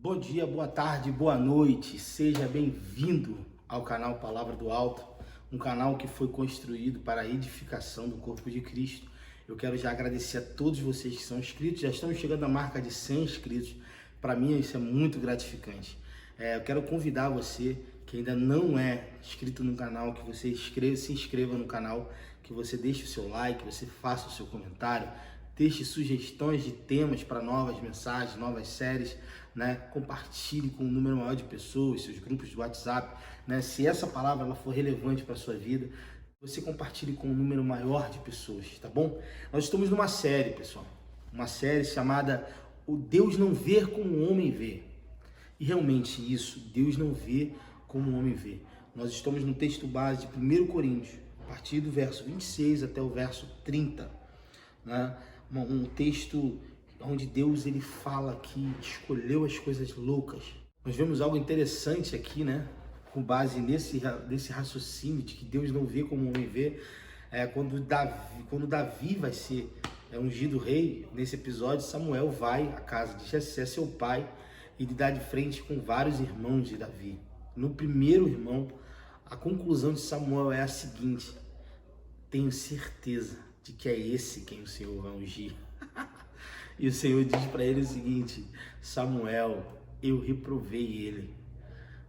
Bom dia, boa tarde, boa noite. Seja bem-vindo ao canal Palavra do Alto, um canal que foi construído para a edificação do corpo de Cristo. Eu quero já agradecer a todos vocês que são inscritos. Já estamos chegando à marca de 100 inscritos. Para mim isso é muito gratificante. Eu quero convidar você que ainda não é inscrito no canal, que você se inscreva no canal, que você deixe o seu like, que você faça o seu comentário, deixe sugestões de temas para novas mensagens, novas séries, né? Compartilhe com um número maior de pessoas, seus grupos de WhatsApp, né? Se essa palavra ela for relevante para a sua vida, você compartilhe com um número maior de pessoas, tá bom? Nós estamos numa série, pessoal, uma série chamada O Deus Não Vê Como o Homem Vê. E realmente isso, Deus não vê como o homem vê. Nós estamos no texto base de 1 Coríntios, a partir do verso 26 até o verso 30, né? Um texto onde Deus ele fala que escolheu as coisas loucas. Nós vemos algo interessante aqui, né? Com base nesse raciocínio de que Deus não vê como o homem vê. Quando Davi vai ser ungido rei, nesse episódio, Samuel vai à casa de Jessé, seu pai, e ele dá de frente com vários irmãos de Davi. No primeiro irmão, a conclusão de Samuel é a seguinte: tenho certeza de que é esse quem o Senhor vai ungir. E o Senhor diz para ele o seguinte: Samuel, eu reprovei ele.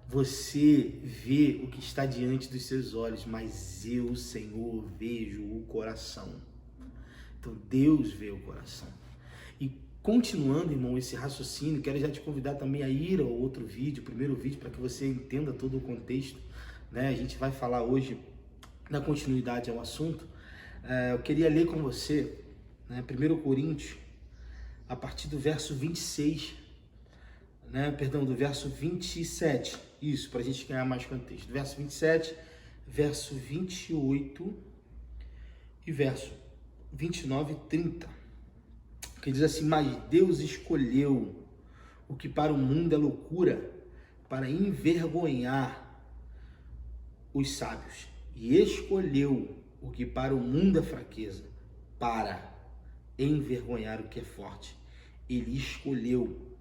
Você vê o que está diante dos seus olhos, mas eu, Senhor, vejo o coração. Então Deus vê o coração. E continuando, irmão, esse raciocínio, quero já te convidar também a ir ao outro vídeo, o primeiro vídeo, para que você entenda todo o contexto, né? A gente vai falar hoje na continuidade ao assunto. Eu queria ler com você, né, 1 Coríntios, a partir do verso 26, né, perdão, do verso 27, isso, para a gente ganhar mais contexto. Verso 27, verso 28 e verso 29 e 30, que diz assim: mas Deus escolheu o que para o mundo é loucura, para envergonhar os sábios, e escolheu o que para o mundo é fraqueza, para envergonhar o que é forte. Ele escolheu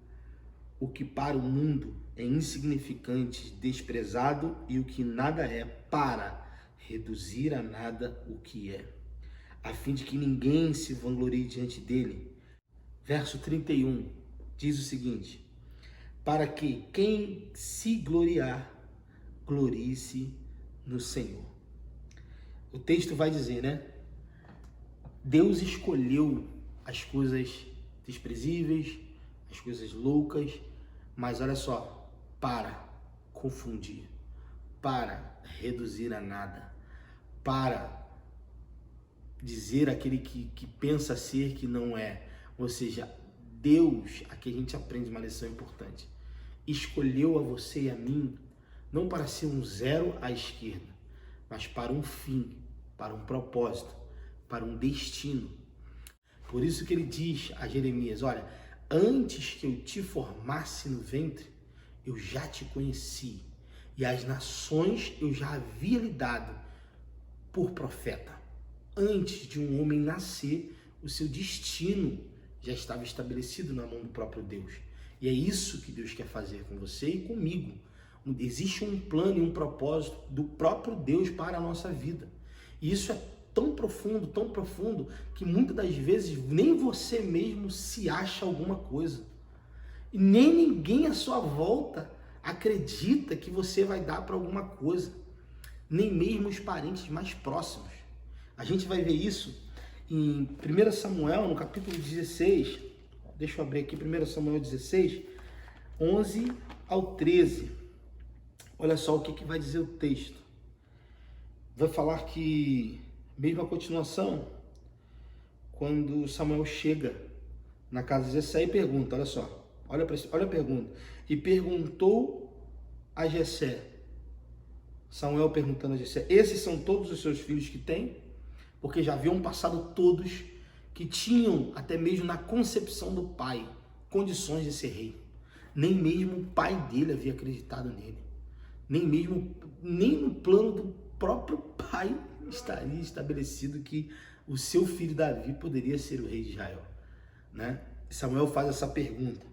o que para o mundo é insignificante, desprezado e o que nada é, para reduzir a nada o que é, a fim de que ninguém se vanglorie diante dele. Verso 31 diz o seguinte: para que quem se gloriar, glorie-se no Senhor. O texto vai dizer, né? Deus escolheu as coisas desprezíveis, as coisas loucas, mas olha só, para confundir, para reduzir a nada, para dizer aquele que pensa ser que não é. Ou seja, Deus, aqui a gente aprende uma lição importante, escolheu a você e a mim não para ser um zero à esquerda, mas para um fim, para um propósito, para um destino. Por isso que ele diz a Jeremias: olha, antes que eu te formasse no ventre, eu já te conheci, e as nações eu já havia lhe dado por profeta. Antes de um homem nascer, o seu destino já estava estabelecido na mão do próprio Deus. E é isso que Deus quer fazer com você e comigo. Existe um plano e um propósito do próprio Deus para a nossa vida. E isso é tão profundo, que muitas das vezes nem você mesmo se acha alguma coisa. E nem ninguém à sua volta acredita que você vai dar para alguma coisa. Nem mesmo os parentes mais próximos. A gente vai ver isso em 1 Samuel, no capítulo 16. Deixa eu abrir aqui, 1 Samuel 16, 11 ao 13. Olha só o que vai dizer o texto. Vai falar que, mesmo a continuação, quando Samuel chega na casa de Jessé e pergunta, olha só, olha a pergunta. E perguntou a Jessé, Samuel perguntando a Jessé: esses são todos os seus filhos que tem? Porque já haviam passado todos que tinham, até mesmo na concepção do pai, condições de ser rei. Nem mesmo o pai dele havia acreditado nele. Nem no plano do próprio pai estaria estabelecido que o seu filho Davi poderia ser o rei de Israel, né? Samuel faz essa pergunta.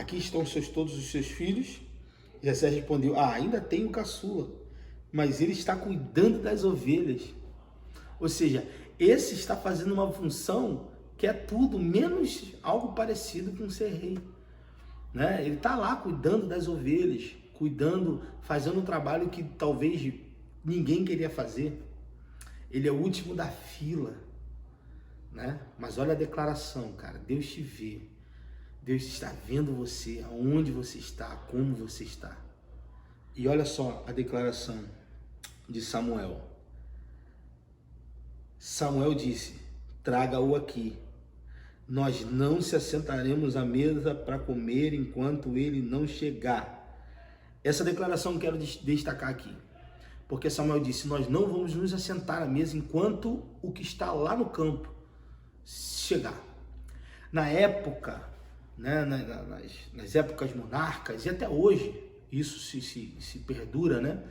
aqui estão todos os seus filhos. Jessé respondeu, ainda tenho caçula, mas ele está cuidando das ovelhas. Ou seja, esse está fazendo uma função que é tudo menos algo parecido com ser rei, né? Ele está lá cuidando das ovelhas, cuidando, fazendo um trabalho que talvez ninguém queria fazer. Ele é o último da fila, né? Mas olha a declaração, cara. Deus te vê. Deus está vendo você, aonde você está, como você está. E olha só a declaração de Samuel. Samuel disse, traga-o aqui. Nós não se assentaremos à mesa para comer enquanto ele não chegar. Essa declaração eu quero destacar aqui. Porque Samuel disse, nós não vamos nos assentar à mesa enquanto o que está lá no campo chegar. Na época, né, nas épocas monarcas, e até hoje, isso se perdura, né?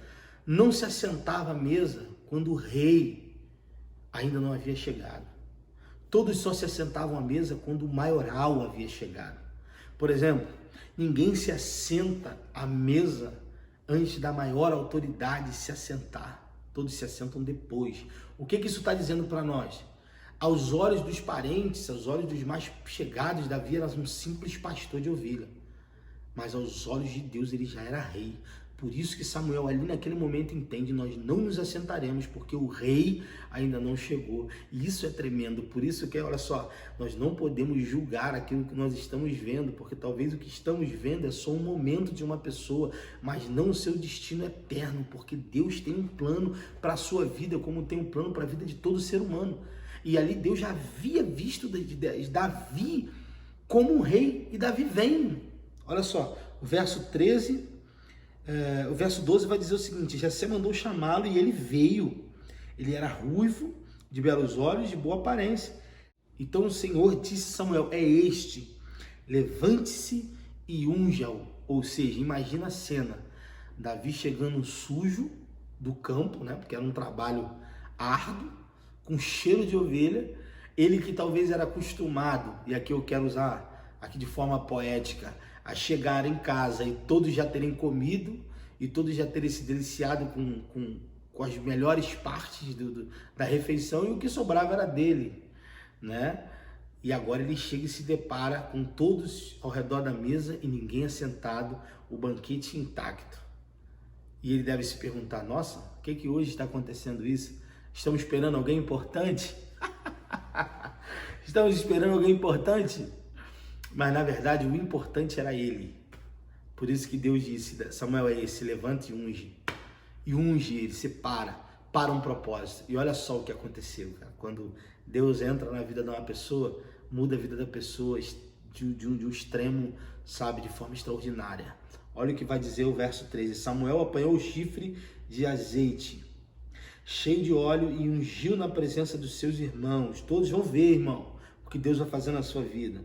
Não se assentava à mesa quando o rei ainda não havia chegado. Todos só se assentavam à mesa quando o maioral havia chegado. Por exemplo, ninguém se assenta à mesa antes da maior autoridade se assentar. Todos se assentam depois. O que isso está dizendo para nós? Aos olhos dos parentes, aos olhos dos mais chegados, Davi era um simples pastor de ovelha. Mas aos olhos de Deus ele já era rei. Por isso que Samuel ali naquele momento entende, nós não nos assentaremos porque o rei ainda não chegou. E isso é tremendo, por isso que, olha só, nós não podemos julgar aquilo que nós estamos vendo, porque talvez o que estamos vendo é só um momento de uma pessoa, mas não o seu destino eterno, porque Deus tem um plano para a sua vida, como tem um plano para a vida de todo ser humano. E ali Deus já havia visto Davi como um rei, e Davi vem. Olha só, o verso 13... o verso 12 vai dizer o seguinte, Jessé mandou chamá-lo e ele veio. Ele era ruivo, de belos olhos, de boa aparência. Então o Senhor disse a Samuel, é este, levante-se e unja-o. Ou seja, imagina a cena, Davi chegando sujo do campo, né? Porque era um trabalho árduo, com cheiro de ovelha, ele que talvez era acostumado, e aqui eu quero usar aqui de forma poética, a chegar em casa e todos já terem comido e todos já terem se deliciado com as melhores partes da refeição, e o que sobrava era dele, né? E agora ele chega e se depara com todos ao redor da mesa e ninguém assentado, o banquete intacto. E ele deve se perguntar, nossa, o que hoje está acontecendo isso? Estamos esperando alguém importante? Estamos esperando alguém importante? Mas na verdade o importante era ele. Por isso que Deus disse, Samuel é esse, levante e unge. E unge ele, separa, para um propósito. E olha só o que aconteceu, cara. Quando Deus entra na vida de uma pessoa, muda a vida da pessoa de um extremo, sabe, de forma extraordinária. Olha o que vai dizer o verso 13. Samuel apanhou o chifre de azeite, cheio de óleo, e ungiu na presença dos seus irmãos. Todos vão ver, irmão, o que Deus vai fazer na sua vida.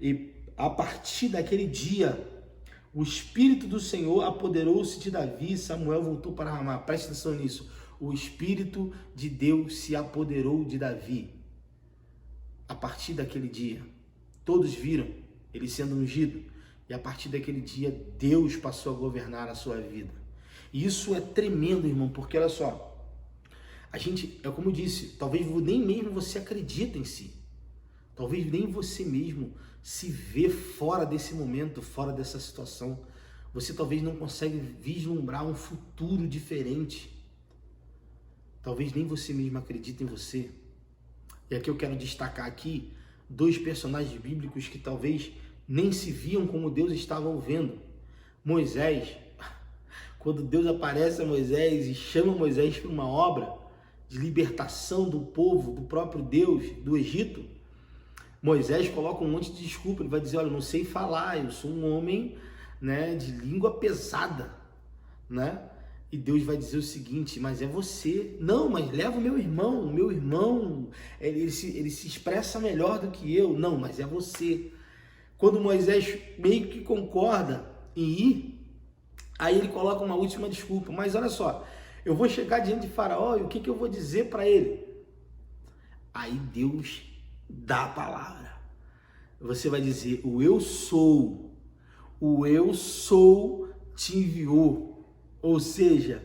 E a partir daquele dia, o Espírito do Senhor apoderou-se de Davi e Samuel voltou para Ramá. Preste atenção nisso. O Espírito de Deus se apoderou de Davi. A partir daquele dia, todos viram ele sendo ungido. E a partir daquele dia, Deus passou a governar a sua vida. E isso é tremendo, irmão, porque olha só, a gente, é como eu disse, talvez nem mesmo você acredita em si. Talvez nem você mesmo se vê fora desse momento, fora dessa situação. Você talvez não consegue vislumbrar um futuro diferente. Talvez nem você mesmo acredite em você. E aqui eu quero destacar aqui dois personagens bíblicos que talvez nem se viam como Deus estava o vendo. Moisés, quando Deus aparece a Moisés e chama Moisés para uma obra de libertação do povo, do próprio Deus, do Egito, Moisés coloca um monte de desculpa. Ele vai dizer, olha, eu não sei falar, eu sou um homem, né, de língua pesada, né? E Deus vai dizer o seguinte, mas é você. Não, mas leva o meu irmão, ele se expressa melhor do que eu. Não, mas é você. Quando Moisés meio que concorda em ir, aí ele coloca uma última desculpa. Mas olha só, eu vou chegar diante de Faraó e o que eu vou dizer para ele? Aí Deus dá a palavra. Você vai dizer, o eu sou o eu sou te enviou. Ou seja,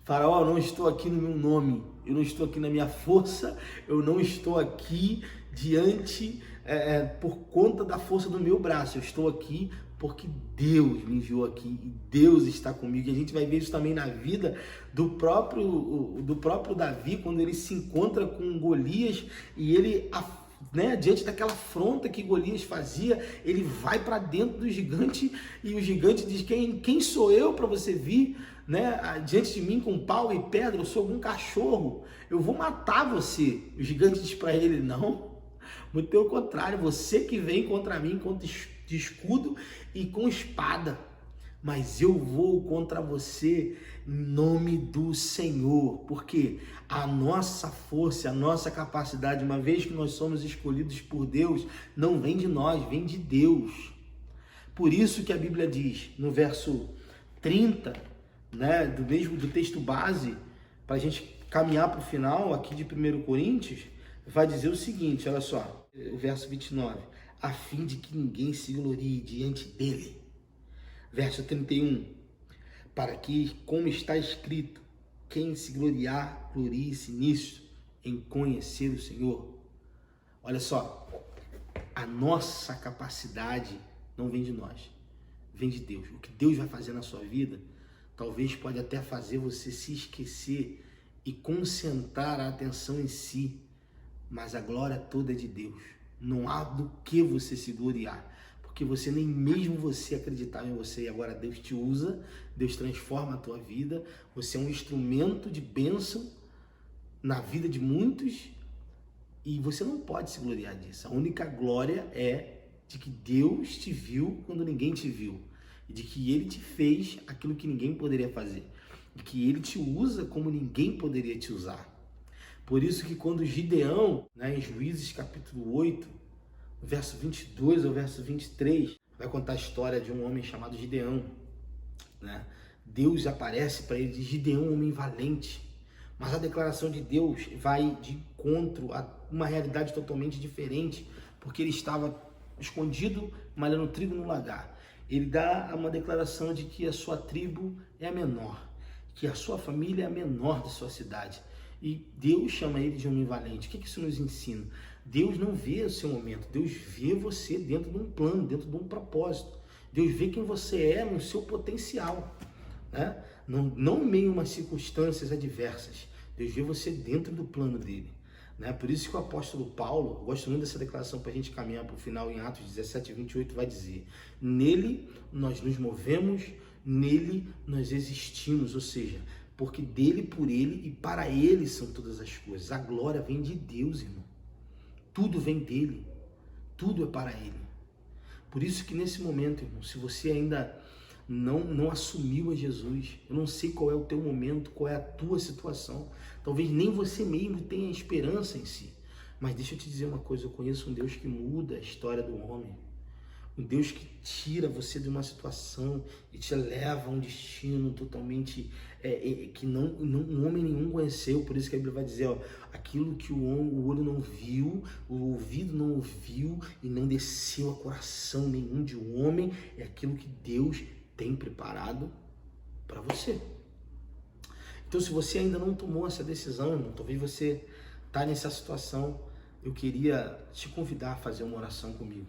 Faraó, eu não estou aqui no meu nome, eu não estou aqui na minha força, eu não estou aqui diante, por conta da força do meu braço, eu estou aqui porque Deus me enviou aqui e Deus está comigo. E a gente vai ver isso também na vida do próprio Davi, quando ele se encontra com Golias e ele, diante daquela afronta que Golias fazia, ele vai para dentro do gigante e o gigante diz: quem sou eu para você vir, diante de mim com pau e pedra? Eu sou algum cachorro, eu vou matar você. O gigante diz para ele: não, muito pelo contrário, você que vem contra mim de escudo e com espada, mas eu vou contra você em nome do Senhor, porque a nossa força, a nossa capacidade, uma vez que nós somos escolhidos por Deus, não vem de nós, vem de Deus. Por isso que a Bíblia diz, no verso 30, do texto base, para a gente caminhar para o final aqui de 1 Coríntios, vai dizer o seguinte, olha só, o verso 29, a fim de que ninguém se glorie diante dele. Verso 31, para que, como está escrito, quem se gloriar, glorie-se nisso, em conhecer o Senhor. Olha só, a nossa capacidade não vem de nós, vem de Deus. O que Deus vai fazer na sua vida, talvez pode até fazer você se esquecer e concentrar a atenção em si, mas a glória toda é de Deus. Não há do que você se gloriar, porque você nem mesmo você acreditava em você, e agora Deus te usa, Deus transforma a tua vida, você é um instrumento de bênção na vida de muitos, e você não pode se gloriar disso. A única glória é de que Deus te viu quando ninguém te viu, e de que Ele te fez aquilo que ninguém poderia fazer, de que Ele te usa como ninguém poderia te usar. Por isso que quando Gideão, em Juízes capítulo 8, verso 22 ao verso 23, vai contar a história de um homem chamado Gideão. Deus aparece para ele e diz: Gideão, homem valente. Mas a declaração de Deus vai de encontro a uma realidade totalmente diferente, porque ele estava escondido, malhando trigo no lagar. Ele dá uma declaração de que a sua tribo é a menor, que a sua família é a menor da sua cidade. E Deus chama ele de homem valente. O que isso nos ensina? Deus não vê o seu momento, Deus vê você dentro de um plano, dentro de um propósito. Deus vê quem você é no seu potencial, não em meio a umas circunstâncias adversas. Deus vê você dentro do plano dele. Por isso que o apóstolo Paulo, eu gosto muito dessa declaração para a gente caminhar para o final, em Atos 17, 28, vai dizer: nele nós nos movemos, nele nós existimos, ou seja, porque dele, por ele e para ele são todas as coisas. A glória vem de Deus, irmão. Tudo vem dele, tudo é para ele. Por isso que nesse momento, irmão, se você ainda não assumiu a Jesus, eu não sei qual é o teu momento, qual é a tua situação, talvez nem você mesmo tenha esperança em si, mas deixa eu te dizer uma coisa, eu conheço um Deus que muda a história do homem, um Deus que tira você de uma situação e te leva a um destino totalmente que um homem nenhum conheceu. Por isso que a Bíblia vai dizer, aquilo que o olho não viu, o ouvido não ouviu e não desceu a coração nenhum de um homem, é aquilo que Deus tem preparado para você. Então, se você ainda não tomou essa decisão, irmão, talvez você está nessa situação, eu queria te convidar a fazer uma oração comigo.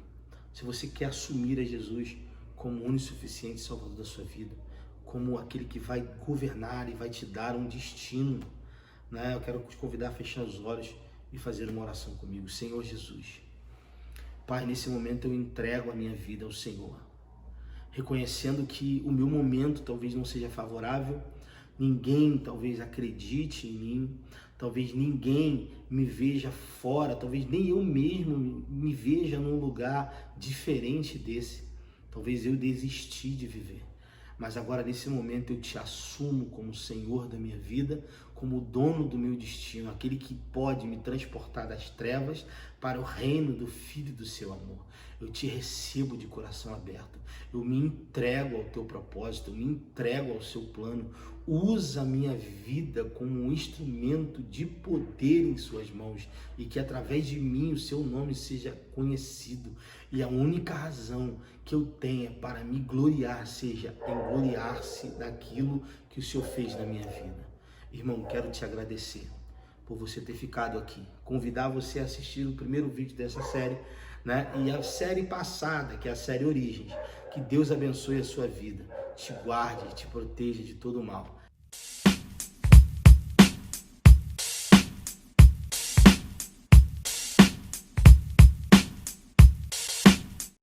Se você quer assumir a Jesus como o único e suficiente Salvador da sua vida, como aquele que vai governar e vai te dar um destino, eu quero te convidar a fechar os olhos e fazer uma oração comigo. Senhor Jesus, Pai, nesse momento eu entrego a minha vida ao Senhor, reconhecendo que o meu momento talvez não seja favorável, ninguém talvez acredite em mim, talvez ninguém me veja fora, talvez nem eu mesmo me veja num lugar diferente desse. Talvez eu desisti de viver. Mas agora nesse momento eu te assumo como Senhor da minha vida, como como o dono do meu destino, aquele que pode me transportar das trevas para o reino do Filho do seu amor. Eu te recebo de coração aberto, eu me entrego ao teu propósito, eu me entrego ao seu plano. Usa a minha vida como um instrumento de poder em suas mãos e que através de mim o seu nome seja conhecido. E a única razão que eu tenha para me gloriar seja em gloriar-se daquilo que o Senhor fez na minha vida. Irmão, quero te agradecer por você ter ficado aqui, convidar você a assistir o primeiro vídeo dessa série, né? E a série passada, que é a série Origens. Que Deus abençoe a sua vida, te guarde, te proteja de todo mal.